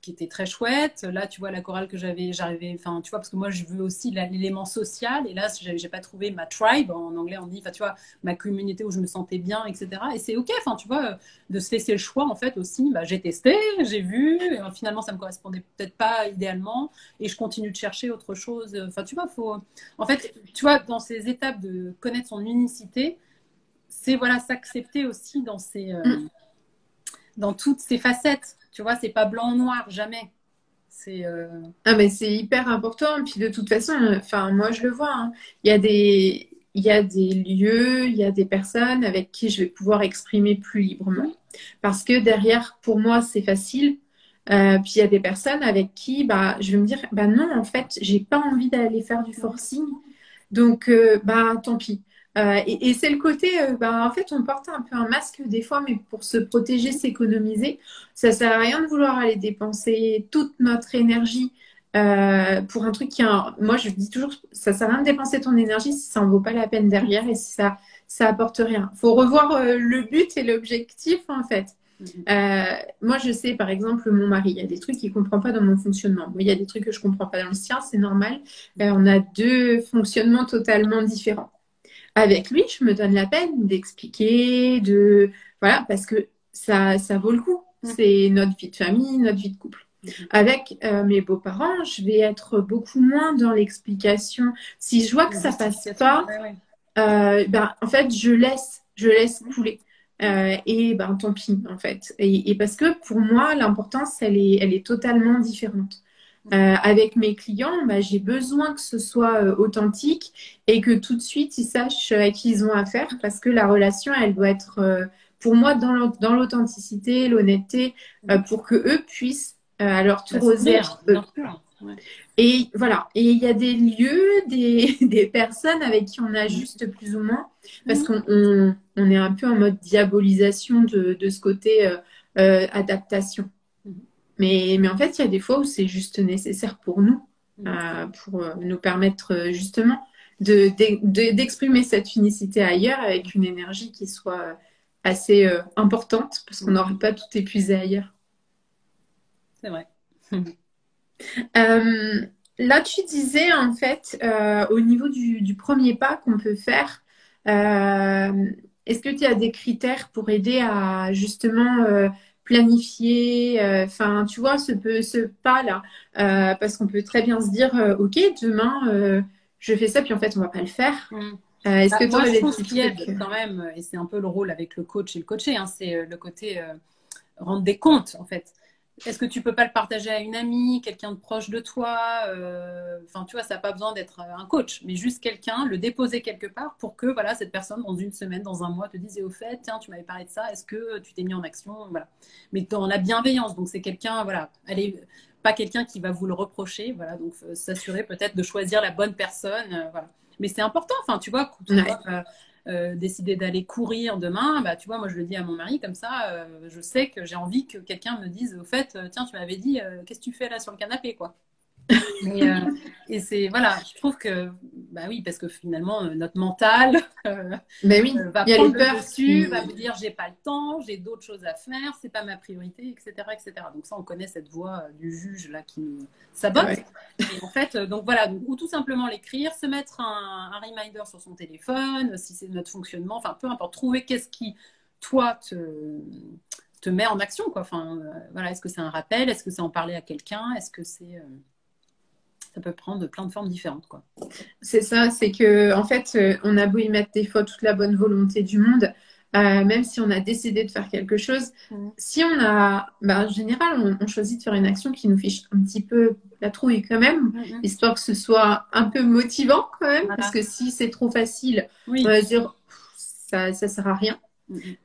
qui étaient très chouettes. Là, tu vois, la chorale que j'arrivais, enfin, tu vois, parce que moi, je veux aussi l'élément social. Et là, j'ai pas trouvé ma tribe, en anglais, on dit, enfin, tu vois, ma communauté où je me sentais bien, etc. Et c'est OK, enfin, tu vois, de se laisser le choix, en fait, aussi. Bah, j'ai testé, j'ai vu, et, finalement, ça me correspondait peut-être pas idéalement, et je continue de chercher autre chose. Enfin, tu vois, en fait, tu vois, dans ces étapes de connaître son unicité, c'est voilà s'accepter aussi mm, dans toutes ses facettes. Tu vois, c'est pas blanc ou noir, jamais. C'est ah, mais c'est hyper important. Puis de toute façon, enfin, moi, je le vois, hein. Il y a des lieux, il y a des personnes avec qui je vais pouvoir exprimer plus librement. Parce que derrière, pour moi, c'est facile. Puis il y a des personnes avec qui bah, je vais me dire, bah non, en fait, j'ai pas envie d'aller faire du forcing. Donc, bah tant pis. Et c'est le côté, bah, en fait, on porte un peu un masque des fois, mais pour se protéger, s'économiser. Ça sert à rien de vouloir aller dépenser toute notre énergie pour un truc Moi, je dis toujours, ça sert à rien de dépenser ton énergie si ça en vaut pas la peine derrière et si ça apporte rien. Faut revoir le but et l'objectif, en fait. Euh, Moi, je sais, par exemple, mon mari, il y a des trucs qu'il comprend pas dans mon fonctionnement. Moi, il y a des trucs que je comprends pas dans le sien, c'est normal. On a deux fonctionnements totalement différents. Avec lui, je me donne la peine d'expliquer, voilà, parce que ça vaut le coup. C'est notre vie de famille, notre vie de couple. Avec mes beaux-parents, je vais être beaucoup moins dans l'explication. Si je vois que une ça passe justification. pas, Ouais, ouais. ben, en fait, je laisse couler. Et ben, tant pis, en fait. Et parce que pour moi, l'importance, elle est totalement différente. Avec mes clients, bah, j'ai besoin que ce soit authentique et que tout de suite, ils sachent à qui ils ont affaire parce que la relation, elle doit être, pour moi, dans l'authenticité, l'honnêteté, pour que eux puissent à leur Bah, tour oser s'ouvrir, être eux. bien sûr. Ouais. Et voilà. Et il y a des lieux, des personnes avec qui on ajuste plus ou moins, parce on est un peu en mode diabolisation de ce côté adaptation. Mais en fait, il y a des fois où c'est juste nécessaire pour nous, nous permettre justement d'exprimer cette unicité ailleurs avec une énergie qui soit assez importante parce qu'on n'aura pas tout épuisé ailleurs. C'est vrai. Là, tu disais en fait au niveau du premier pas qu'on peut faire, est-ce que tu as des critères pour aider à justement planifier, enfin, tu vois, ce pas-là, parce qu'on peut très bien se dire, ok, demain, je fais ça, puis en fait, on va pas le faire. Est-ce que tu Moi, aurais je des trouve ce petits qui aide trucs? quand même, et c'est un peu le rôle avec le coach et le coaché, hein, c'est le côté rendre des comptes, en fait. Est-ce que tu peux pas le partager à une amie, quelqu'un de proche de toi? Enfin, tu vois, ça n'a pas besoin d'être un coach, mais juste quelqu'un, le déposer quelque part pour que voilà, cette personne, dans une semaine, dans un mois, te dise, et au fait, tiens, tu m'avais parlé de ça, est-ce que tu t'es mis en action? Voilà. Mais dans la bienveillance, donc c'est quelqu'un, voilà, pas quelqu'un qui va vous le reprocher, voilà, donc s'assurer peut-être de choisir la bonne personne, voilà. Mais c'est important, enfin, tu vois, quand on va décider d'aller courir demain, bah, tu vois, moi je le dis à mon mari comme ça, je sais que j'ai envie que quelqu'un me dise, au fait, tiens, tu m'avais dit, qu'est-ce que tu fais là sur le canapé, quoi. Et c'est, voilà, je trouve que, bah oui, parce que finalement, notre mental Ben oui, va il y a les prendre le peurs dessus, va me dire, j'ai pas le temps, j'ai d'autres choses à faire, c'est pas ma priorité, etc., etc. Donc ça, on connaît cette voix du juge là qui nous sabote. Ouais. Et en fait, donc voilà, donc, ou tout simplement l'écrire, se mettre un reminder sur son téléphone, si c'est notre fonctionnement, enfin peu importe, trouver qu'est-ce qui, toi, te met en action, quoi. Enfin, voilà, est-ce que c'est un rappel, est-ce que c'est en parler à quelqu'un, est-ce que c'est ça peut prendre plein de formes différentes, quoi. C'est ça, c'est que en fait, on a beau y mettre des fois toute la bonne volonté du monde, même si on a décidé de faire quelque chose, si on a, en général, on choisit de faire une action qui nous fiche un petit peu la trouille quand même, histoire que ce soit un peu motivant quand même, Voilà. parce que si c'est trop facile, Oui. on va se dire ça sert à rien.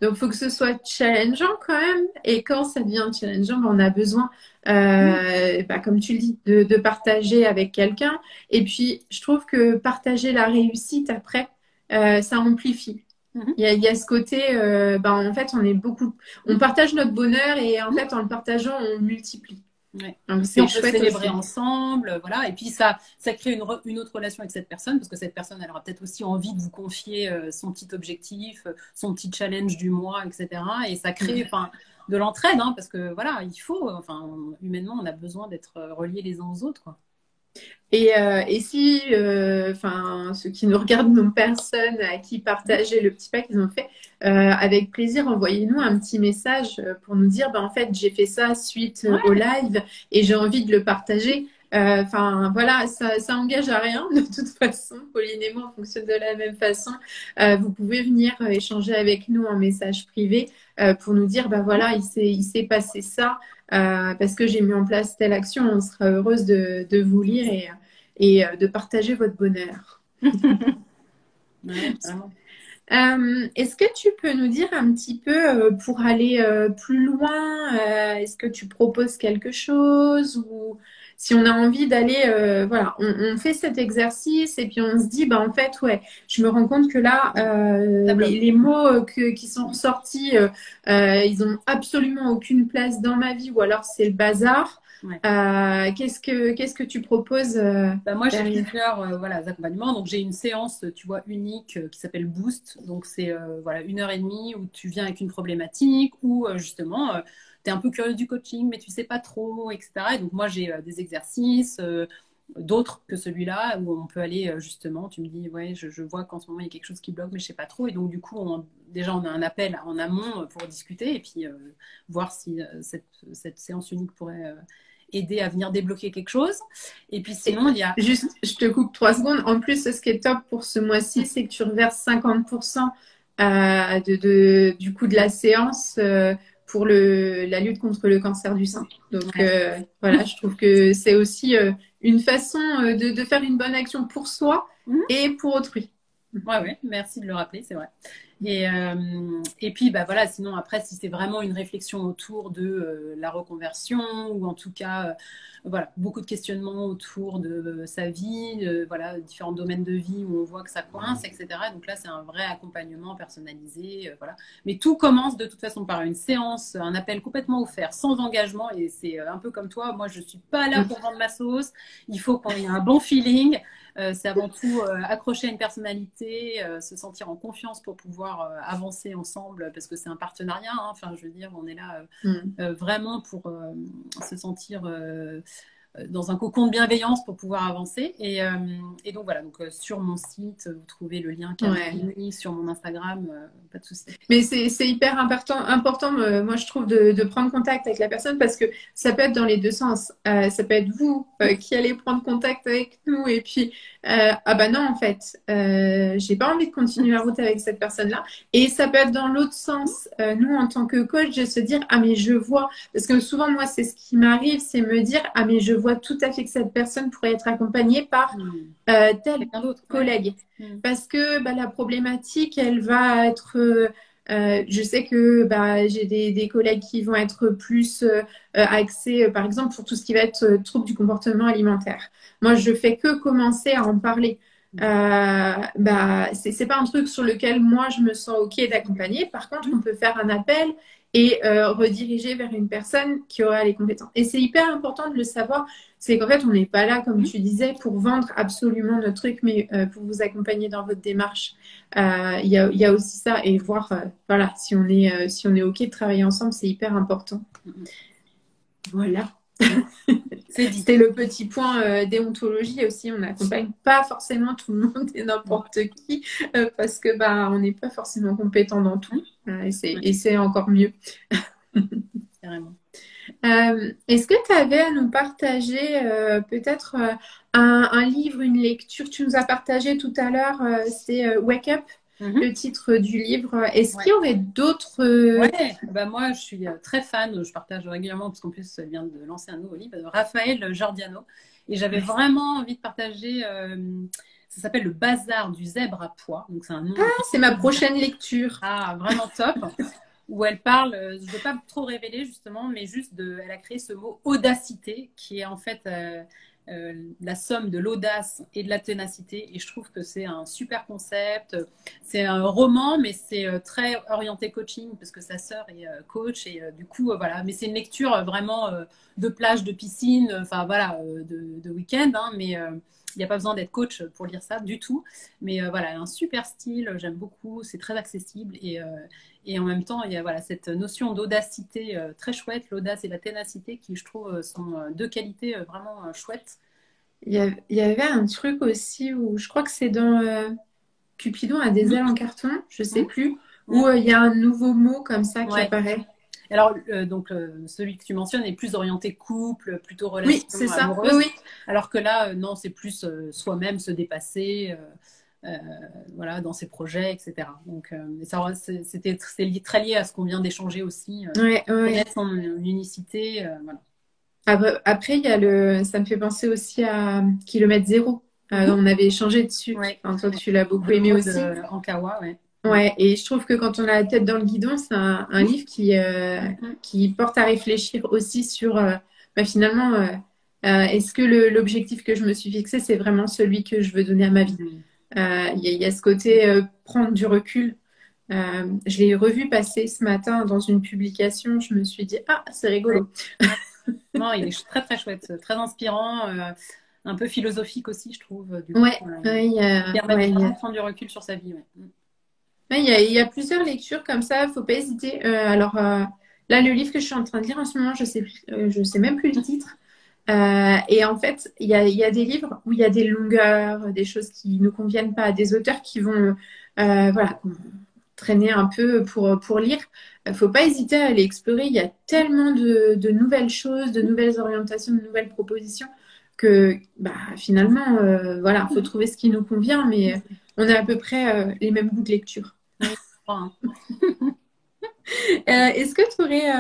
Donc, il faut que ce soit challengeant quand même. Et quand ça devient challengeant, on a besoin, comme tu le dis, de partager avec quelqu'un. Et puis, je trouve que partager la réussite après, ça amplifie. Il y a ce côté, en fait, on partage notre bonheur et en fait, en le partageant, on multiplie. Ouais. Donc, On c'est peut chouette célébrer aussi. ensemble, voilà. Et puis ça crée une autre relation avec cette personne, parce que cette personne, elle aura peut-être aussi envie de vous confier son petit objectif, son petit challenge du mois, etc. Et ça crée, enfin, de l'entraide, hein, parce que voilà, il faut, enfin, humainement, on a besoin d'être reliés les uns aux autres, quoi. Et si, ceux qui nous regardent, nos personnes à qui partager le petit pas qu'ils ont fait, avec plaisir, envoyez-nous un petit message pour nous dire, en fait, j'ai fait ça suite au live et j'ai envie de le partager. Enfin, voilà, ça engage à rien de toute façon. Pauline et moi, on fonctionne de la même façon. Vous pouvez venir échanger avec nous en message privé pour nous dire, voilà, il s'est passé ça. Parce que j'ai mis en place telle action, on sera heureuse de vous lire et de partager votre bonheur. Ouais, vraiment. Est-ce que tu peux nous dire un petit peu pour aller plus loin, est-ce que tu proposes quelque chose ou si on a envie d'aller, voilà, on fait cet exercice et puis on se dit, en fait, ouais, je me rends compte que là, les mots qui sont ressortis, ils ont absolument aucune place dans ma vie ou alors c'est le bazar. Ouais. Qu'est-ce que tu proposes Moi, j'ai derrière? plusieurs accompagnements. Donc, j'ai une séance, tu vois, unique qui s'appelle Boost. Donc, c'est 1 heure et demie où tu viens avec une problématique ou justement, tu es un peu curieux du coaching, mais tu sais pas trop, etc. Et donc, moi, j'ai des exercices, d'autres que celui-là, où on peut aller justement, tu me dis, ouais, je vois qu'en ce moment, il y a quelque chose qui bloque, mais je sais pas trop. Et donc, du coup, déjà, on a un appel en amont pour discuter et puis voir si cette séance unique pourrait aider à venir débloquer quelque chose. Et puis sinon, il y a... Juste, je te coupe 3 secondes. En plus, ce qui est top pour ce mois-ci, c'est que tu reverses 50% du coût de la séance pour la lutte contre le cancer du sein. Donc voilà, je trouve que c'est aussi une façon de faire une bonne action pour soi et pour autrui. Ouais, merci de le rappeler, c'est vrai. Et puis, bah voilà, sinon après, si c'est vraiment une réflexion autour de la reconversion ou en tout cas, voilà, beaucoup de questionnements autour de sa vie, voilà, différents domaines de vie où on voit que ça coince, etc. Donc là, c'est un vrai accompagnement personnalisé, voilà. Mais tout commence de toute façon par une séance, un appel complètement offert, sans engagement. Et c'est un peu comme toi, moi, je suis pas là pour vendre ma sauce. Il faut qu'on ait un bon feeling. C'est avant tout accrocher à une personnalité, se sentir en confiance pour pouvoir avancer ensemble, parce que c'est un partenariat, hein. Enfin, je veux dire, on est là vraiment pour se sentir dans un cocon de bienveillance pour pouvoir avancer. Et donc voilà, donc, sur mon site, vous trouvez le lien Camille, sur mon Instagram, pas de souci. Mais c'est hyper important, moi je trouve, de prendre contact avec la personne parce que ça peut être dans les deux sens. Ça peut être vous qui allez prendre contact avec nous et puis, ah bah non, en fait, j'ai pas envie de continuer la route avec cette personne-là. Et ça peut être dans l'autre sens, nous en tant que coach, de se dire, ah mais je vois, parce que souvent moi c'est ce qui m'arrive, c'est me dire, ah mais je vois tout à fait que cette personne pourrait être accompagnée par tel collègue. Parce que bah, la problématique, elle va être... je sais que bah, j'ai des collègues qui vont être plus axés, par exemple, pour tout ce qui va être trouble du comportement alimentaire. Moi, je fais que commencer à en parler. Bah, c'est pas un truc sur lequel moi je me sens OK d'accompagner. Par contre, on peut faire un appel et rediriger vers une personne qui aura les compétences. Et c'est hyper important de le savoir. C'est qu'en fait, on n'est pas là, comme tu disais, pour vendre absolument notre truc, mais pour vous accompagner dans votre démarche. Il y a aussi ça et voir voilà, si on est OK de travailler ensemble, c'est hyper important. Voilà. C'était le petit point déontologie aussi. On n'accompagne pas forcément tout le monde et n'importe qui parce que bah, on n'est pas forcément compétent dans tout et c'est encore mieux. Carrément. Est-ce que tu avais à nous partager peut-être un livre, une lecture? Tu nous as partagé tout à l'heure, c'est Wake Up, le titre du livre. Est-ce qu'il y aurait d'autres... Ouais, bah moi je suis très fan, je partage régulièrement, parce qu'en plus elle vient de lancer un nouveau livre, Raphaël Giordano. Et j'avais vraiment envie de partager, ça s'appelle Le Bazar du zèbre à pois. Donc c'est un nom. Ah, c'est ma prochaine lecture. Ah, vraiment top. Où elle parle, je ne veux pas trop révéler justement, mais juste elle a créé ce mot audacité, qui est en fait la somme de l'audace et de la ténacité. Et je trouve que c'est un super concept. C'est un roman, mais c'est très orienté coaching, parce que sa sœur est coach. Et du coup, voilà. Mais c'est une lecture vraiment de plage, de piscine, enfin voilà, de week-end. Hein, mais il n'y a pas besoin d'être coach pour lire ça du tout. Mais voilà, un super style, j'aime beaucoup, c'est très accessible. Et en même temps, il y a voilà, cette notion d'audacité très chouette, l'audace et la ténacité, qui je trouve sont deux qualités vraiment chouettes. Il y avait un truc aussi où je crois que c'est dans Cupidon a des ailes en carton, je sais plus, où il y a un nouveau mot comme ça qui apparaît. Alors, donc, celui que tu mentionnes est plus orienté couple, plutôt relation c'est ça. amoureuse. Oui. Alors que là, non, c'est plus soi-même se dépasser, voilà, dans ses projets, etc. Donc, c'est très lié à ce qu'on vient d'échanger aussi. Connaître son unicité, voilà. Après, il y a ça me fait penser aussi à Kilomètre Zéro. On avait échangé dessus. Enfin, toi, tu l'as beaucoup aimé aussi. Ankawa, ouais. Ouais, et je trouve que quand on a la tête dans le guidon, c'est un livre qui porte à réfléchir aussi sur bah, finalement, est-ce que l'objectif que je me suis fixé, c'est vraiment celui que je veux donner à ma vie? Il y a ce côté prendre du recul. Je l'ai revu passer ce matin dans une publication. Je me suis dit, ah, c'est rigolo. Non, il est très très chouette, très inspirant, un peu philosophique aussi, je trouve. Du coup, permet de prendre du recul sur sa vie. Il y a plusieurs lectures comme ça, faut pas hésiter. Alors là, le livre que je suis en train de lire en ce moment, je sais même plus le titre. Et en fait, il y a des livres où il y a des longueurs, des choses qui ne conviennent pas, des auteurs qui vont voilà, traîner un peu pour lire. Faut pas hésiter à aller explorer. Il y a tellement de nouvelles choses, de nouvelles orientations, de nouvelles propositions que bah, finalement, voilà, faut trouver ce qui nous convient, mais on a à peu près les mêmes goûts de lecture. Est-ce que tu aurais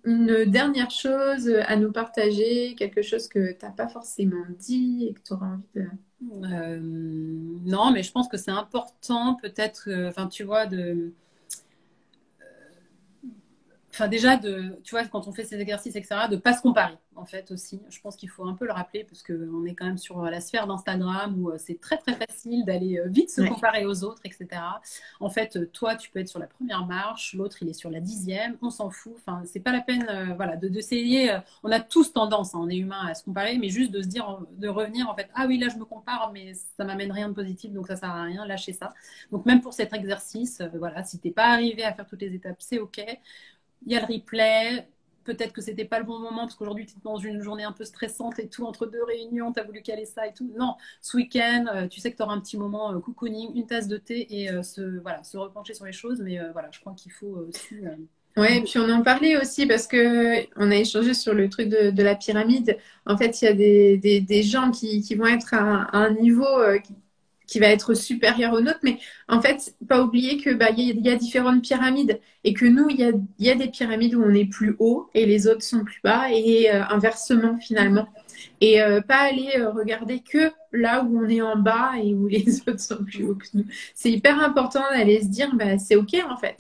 une dernière chose à nous partager, quelque chose que tu n'as pas forcément dit et que tu auras envie de... Non, mais je pense que c'est important peut-être, enfin tu vois, enfin déjà tu vois, quand on fait ces exercices, etc., de pas se comparer, en fait, aussi. Je pense qu'il faut un peu le rappeler parce qu'on est quand même sur la sphère d'Instagram où c'est très, très facile d'aller vite se Ouais. comparer aux autres, etc. En fait, toi, tu peux être sur la première marche, l'autre, il est sur la 10e, on s'en fout. Enfin, c'est pas la peine, voilà, d'essayer. On a tous tendance, hein, on est humain à se comparer, mais juste de se dire, de revenir, en fait, ah oui, là, je me compare, mais ça m'amène rien de positif, donc ça sert à rien, lâchez ça. Donc même pour cet exercice, voilà, si t'es pas arrivé à faire toutes les étapes, c'est ok. Il y a le replay. Peut-être que c'était pas le bon moment parce qu'aujourd'hui tu es dans une journée un peu stressante et tout, entre deux réunions, tu as voulu caler ça et tout. Non, ce week-end, tu sais que tu auras un petit moment cocooning, une tasse de thé et voilà, se repencher sur les choses. Mais voilà, je crois qu'il faut aussi. Ouais, et puis on en parlait aussi parce que on a échangé sur le truc de la pyramide. En fait, il y a des gens qui vont être à un niveau qui va être supérieur au nôtre, mais en fait, pas oublier que bah, il y a différentes pyramides et que nous, il y a des pyramides où on est plus haut et les autres sont plus bas et inversement finalement. Et pas aller regarder que là où on est en bas et où les autres sont plus hauts que nous. C'est hyper important d'aller se dire, bah, c'est OK en fait.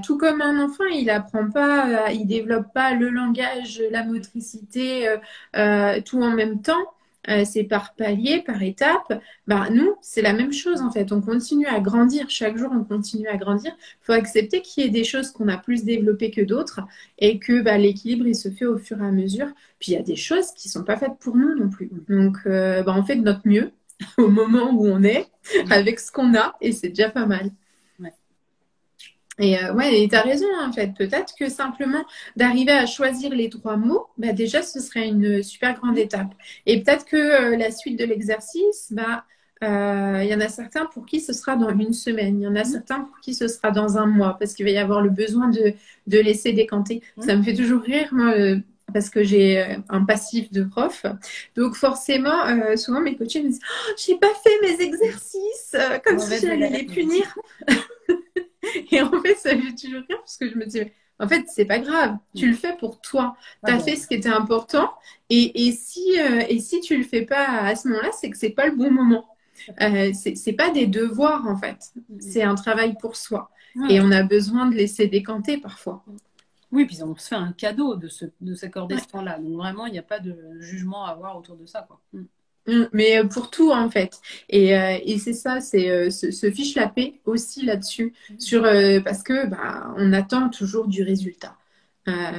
Tout comme un enfant, il apprend pas, il développe pas le langage, la motricité, tout en même temps. C'est par palier, par étape. Ben, nous, c'est la même chose en fait. On continue à grandir. Chaque jour, on continue à grandir. Il faut accepter qu'il y ait des choses qu'on a plus développées que d'autres et que bah, l'équilibre, il se fait au fur et à mesure. Puis il y a des choses qui sont pas faites pour nous non plus. Donc, bah, on fait de notre mieux au moment où on est, avec ce qu'on a, et c'est déjà pas mal. Ouais. Et ouais, tu as raison, en fait. Peut-être que simplement d'arriver à choisir les 3 mots, bah, déjà, ce serait une super grande étape. Et peut-être que la suite de l'exercice, bah, y en a certains pour qui ce sera dans une semaine. Il y en a certains pour qui ce sera dans un mois, parce qu'il va y avoir le besoin de laisser décanter. Ça me fait toujours rire, moi, parce que j'ai un passif de prof. Donc forcément, souvent mes coachés me disent oh, j'ai pas fait mes exercices, comme si j'allais les punir. Et en fait, ça me fait toujours rire parce que je me dis, en fait, c'est pas grave. Tu le fais pour toi. Tu as fait ce qui était important. Et si tu le fais pas à ce moment-là, c'est que c'est pas le bon moment. C'est pas des devoirs, en fait. C'est un travail pour soi. Et on a besoin de laisser décanter parfois. Oui, puis on se fait un cadeau de s'accorder ce temps-là. Donc vraiment, il n'y a pas de jugement à avoir autour de ça, quoi. Mais pour tout en fait et c'est ça c'est se fiche la paix aussi là-dessus sur parce que bah, on attend toujours du résultat. Bah,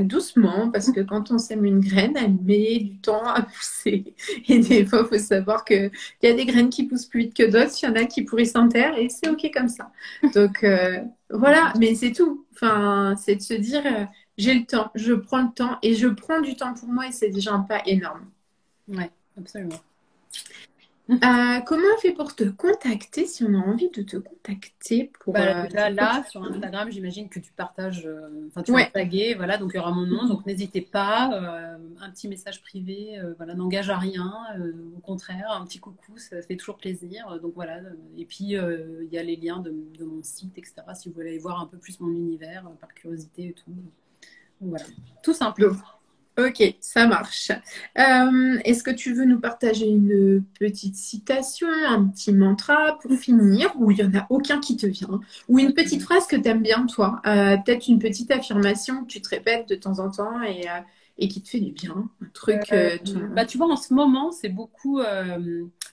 doucement parce que quand on sème une graine elle met du temps à pousser et des fois il faut savoir que il y a des graines qui poussent plus vite que d'autres, il y en a qui pourrissent en terre et c'est ok comme ça. Donc voilà, mais c'est tout, enfin c'est de se dire j'ai le temps, je prends le temps et je prends du temps pour moi et c'est déjà un pas énorme. Ouais, absolument. Comment on fait pour te contacter si on a envie de te contacter pour là, sur Instagram, j'imagine que tu partages, enfin tu vas taguer, voilà, donc il y aura mon nom, donc n'hésitez pas, un petit message privé, voilà, n'engage à rien, au contraire, un petit coucou, ça fait toujours plaisir, donc voilà, et puis il y a les liens de mon site, etc., si vous voulez aller voir un peu plus mon univers, par curiosité et tout, donc, voilà, tout simple. Ok, ça marche. Est-ce que tu veux nous partager une petite citation, un petit mantra pour finir, ou il n'y en a aucun qui te vient, ou une petite phrase que tu aimes bien, toi, peut-être une petite affirmation que tu te répètes de temps en temps et qui te fait du bien, un truc. Tu vois, en ce moment, c'est beaucoup.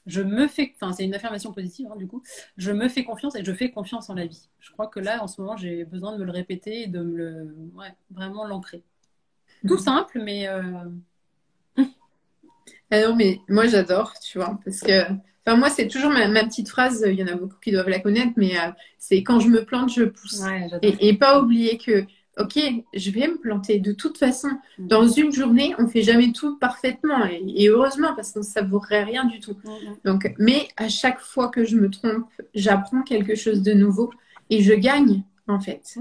C'est une affirmation positive, hein, du coup. Je me fais confiance et je fais confiance en la vie. Je crois que là, en ce moment, j'ai besoin de me le répéter et de vraiment l'ancrer. Tout simple, mais. Ah non, mais moi j'adore, tu vois, parce que, enfin, moi c'est toujours ma petite phrase, il y en a beaucoup qui doivent la connaître, mais c'est quand je me plante, je pousse. Ouais, Et pas oublier que, ok, je vais me planter. De toute façon, dans une journée, on fait jamais tout parfaitement, et heureusement, parce qu'on ne savourerait rien du tout. Donc, mais à chaque fois que je me trompe, j'apprends quelque chose de nouveau et je gagne, en fait.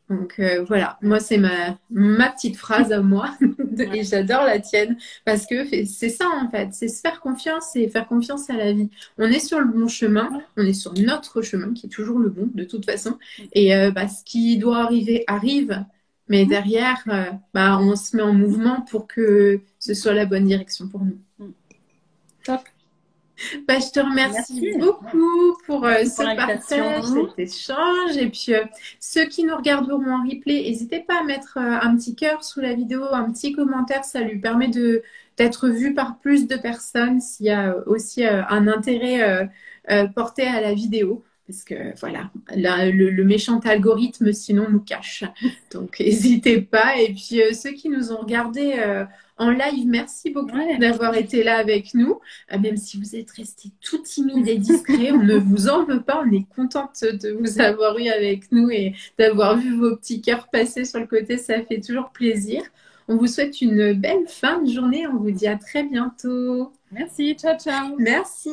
Donc voilà, moi c'est ma petite phrase à moi et j'adore la tienne parce que c'est ça en fait, c'est se faire confiance et faire confiance à la vie. On est sur le bon chemin, on est sur notre chemin qui est toujours le bon de toute façon et ce qui doit arriver arrive, mais derrière on se met en mouvement pour que ce soit la bonne direction pour nous. Top. Bah, je te remercie Merci. beaucoup pour Merci pour ce partage, l'invitation. cet échange. Et puis, ceux qui nous regarderont en replay, n'hésitez pas à mettre un petit cœur sous la vidéo, un petit commentaire. Ça lui permet d'être vu par plus de personnes s'il y a aussi un intérêt porté à la vidéo. Parce que voilà, le méchant algorithme sinon nous cache. Donc n'hésitez pas. Et puis ceux qui nous ont regardés en live, merci beaucoup Ouais. d'avoir été là avec nous. Même si vous êtes resté tout timide et discret, on ne vous en veut pas. On est contente de vous avoir eu avec nous et d'avoir vu vos petits cœurs passer sur le côté. Ça fait toujours plaisir. On vous souhaite une belle fin de journée. On vous dit à très bientôt. Merci, ciao, ciao. Merci.